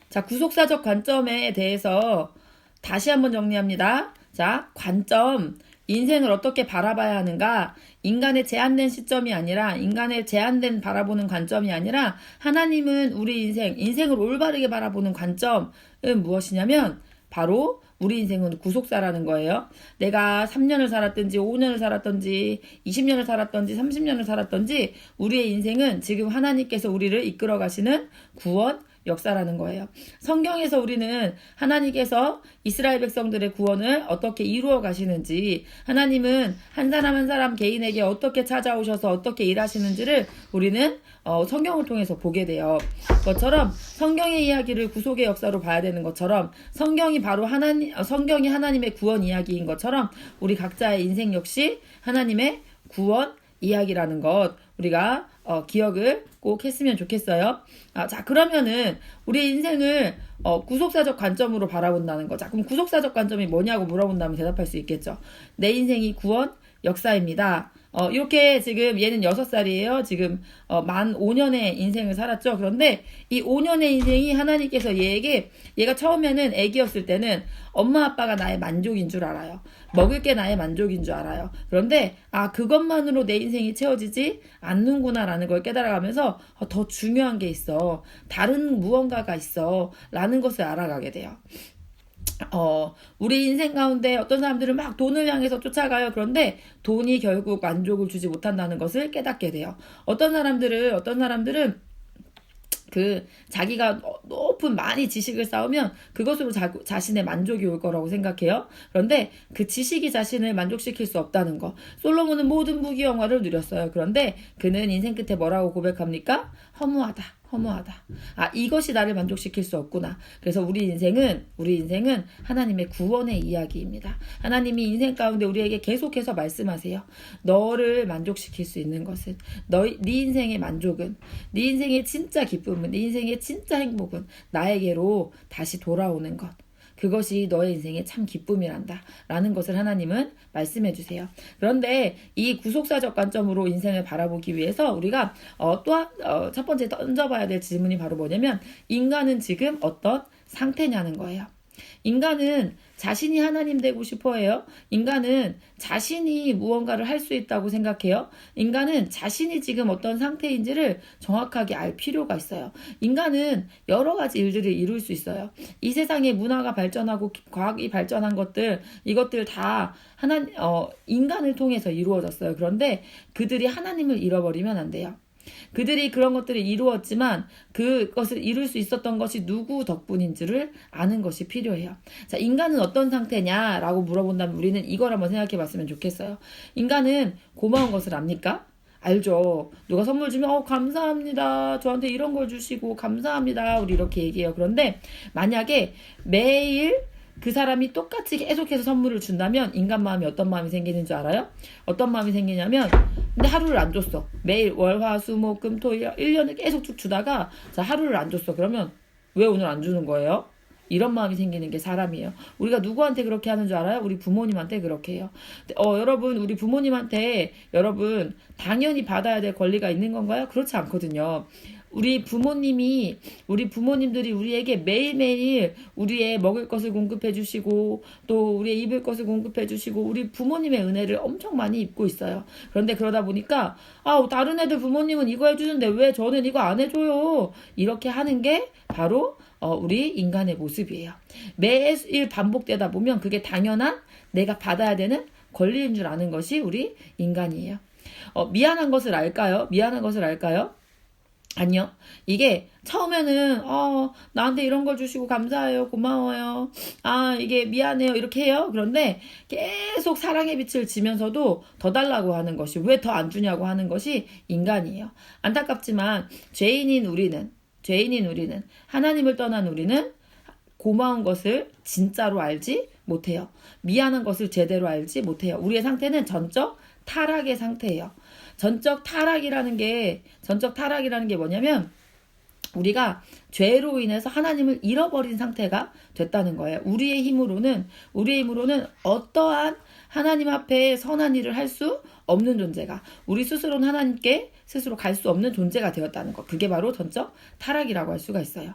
자, 구속사적 관점에 대해서 다시 한번 정리합니다. 자, 관점. 인생을 어떻게 바라봐야 하는가? 인간의 제한된 시점이 아니라, 인간의 제한된 바라보는 관점이 아니라, 하나님은 우리 인생을 올바르게 바라보는 관점은 무엇이냐면, 바로 우리 인생은 구속사라는 거예요. 내가 3년을 살았든지 5년을 살았든지 20년을 살았든지 30년을 살았든지 우리의 인생은 지금 하나님께서 우리를 이끌어 가시는 구원 역사라는 거예요. 성경에서 우리는 하나님께서 이스라엘 백성들의 구원을 어떻게 이루어 가시는지, 하나님은 한 사람 한 사람 개인에게 어떻게 찾아오셔서 어떻게 일하시는지를 우리는 성경을 통해서 보게 돼요. 것처럼 성경의 이야기를 구속의 역사로 봐야 되는 것처럼, 성경이 하나님의 구원 이야기인 것처럼 우리 각자의 인생 역시 하나님의 구원 이야기라는 것 우리가 기억을 꼭 했으면 좋겠어요. 자, 그러면은 우리 인생을 구속사적 관점으로 바라본다는 거. 자, 그럼 구속사적 관점이 뭐냐고 물어본다면 대답할 수 있겠죠. 내 인생이 구원 역사입니다. 이렇게 지금 얘는 6살이에요. 지금 만 5년의 인생을 살았죠. 그런데 이 5년의 인생이 하나님께서 얘가 처음에는 애기였을 때는 엄마 아빠가 나의 만족인 줄 알아요. 먹을 게 나의 만족인 줄 알아요. 그런데 그것만으로 내 인생이 채워지지 않는구나라는 걸 깨달아가면서 더 중요한 게 있어. 다른 무언가가 있어. 라는 것을 알아가게 돼요. 우리 인생 가운데 어떤 사람들은 막 돈을 향해서 쫓아가요. 그런데 돈이 결국 만족을 주지 못한다는 것을 깨닫게 돼요. 어떤 사람들은 자기가 높은 많이 지식을 쌓으면 그것으로 자신의 만족이 올 거라고 생각해요. 그런데 그 지식이 자신을 만족시킬 수 없다는 거. 솔로몬은 모든 무기영화를 누렸어요. 그런데 그는 인생 끝에 뭐라고 고백합니까? 허무하다. 이것이 나를 만족시킬 수 없구나. 그래서 우리 인생은 하나님의 구원의 이야기입니다. 하나님이 인생 가운데 우리에게 계속해서 말씀하세요. 너를 만족시킬 수 있는 것은, 네 인생의 만족은, 네 인생의 진짜 기쁨은, 네 인생의 진짜 행복은 나에게로 다시 돌아오는 것. 그것이 너의 인생의 참 기쁨이란다 라는 것을 하나님은 말씀해 주세요. 그런데 이 구속사적 관점으로 인생을 바라보기 위해서 우리가 첫 번째 던져봐야 될 질문이 바로 뭐냐면, 인간은 지금 어떤 상태냐는 거예요. 인간은 자신이 하나님 되고 싶어 해요. 인간은 자신이 무언가를 할 수 있다고 생각해요. 인간은 자신이 지금 어떤 상태인지를 정확하게 알 필요가 있어요. 인간은 여러 가지 일들을 이룰 수 있어요. 이 세상에 문화가 발전하고 과학이 발전한 이것들 다 인간을 통해서 이루어졌어요. 그런데 그들이 하나님을 잃어버리면 안 돼요. 그들이 그런 것들을 이루었지만 그것을 이룰 수 있었던 것이 누구 덕분인지를 아는 것이 필요해요. 자, 인간은 어떤 상태냐라고 물어본다면 우리는 이걸 한번 생각해 봤으면 좋겠어요. 인간은 고마운 것을 압니까? 알죠. 누가 선물 주면 감사합니다. 저한테 이런 걸 주시고 감사합니다. 우리 이렇게 얘기해요. 그런데 만약에 매일 그 사람이 똑같이 계속해서 선물을 준다면 인간 마음이 어떤 마음이 생기는 줄 알아요? 어떤 마음이 생기냐면, 근데 하루를 안 줬어. 매일 월, 화, 수, 목, 금, 토, 일 1년을 계속 쭉 주다가 하루를 안 줬어. 그러면 왜 오늘 안 주는 거예요? 이런 마음이 생기는 게 사람이에요. 우리가 누구한테 그렇게 하는 줄 알아요? 우리 부모님한테 그렇게 해요. 여러분, 우리 부모님한테 당연히 받아야 될 권리가 있는 건가요? 그렇지 않거든요. 우리 부모님들이 우리에게 매일매일 우리의 먹을 것을 공급해 주시고 또 우리의 입을 것을 공급해 주시고 우리 부모님의 은혜를 엄청 많이 입고 있어요. 그런데 그러다 보니까 다른 애들 부모님은 이거 해주는데 왜 저는 이거 안 해줘요? 이렇게 하는 게 바로 우리 인간의 모습이에요. 매일 반복되다 보면 그게 당연한 내가 받아야 되는 권리인 줄 아는 것이 우리 인간이에요. 미안한 것을 알까요? 아니요. 이게 처음에는 나한테 이런 걸 주시고 감사해요. 고마워요. 이게 미안해요. 이렇게 해요. 그런데 계속 사랑의 빛을 지면서도 더 달라고 하는 것이, 왜 더 안 주냐고 하는 것이 인간이에요. 안타깝지만 죄인인 우리는 하나님을 떠난 우리는 고마운 것을 진짜로 알지 못해요. 미안한 것을 제대로 알지 못해요. 우리의 상태는 전적 타락의 상태예요. 전적 타락이라는 게 뭐냐면 우리가 죄로 인해서 하나님을 잃어버린 상태가 됐다는 거예요. 우리의 힘으로는 어떠한 하나님 앞에 선한 일을 할 수 없는 존재가, 우리 스스로는 하나님께 스스로 갈 수 없는 존재가 되었다는 것. 그게 바로 전적 타락이라고 할 수가 있어요.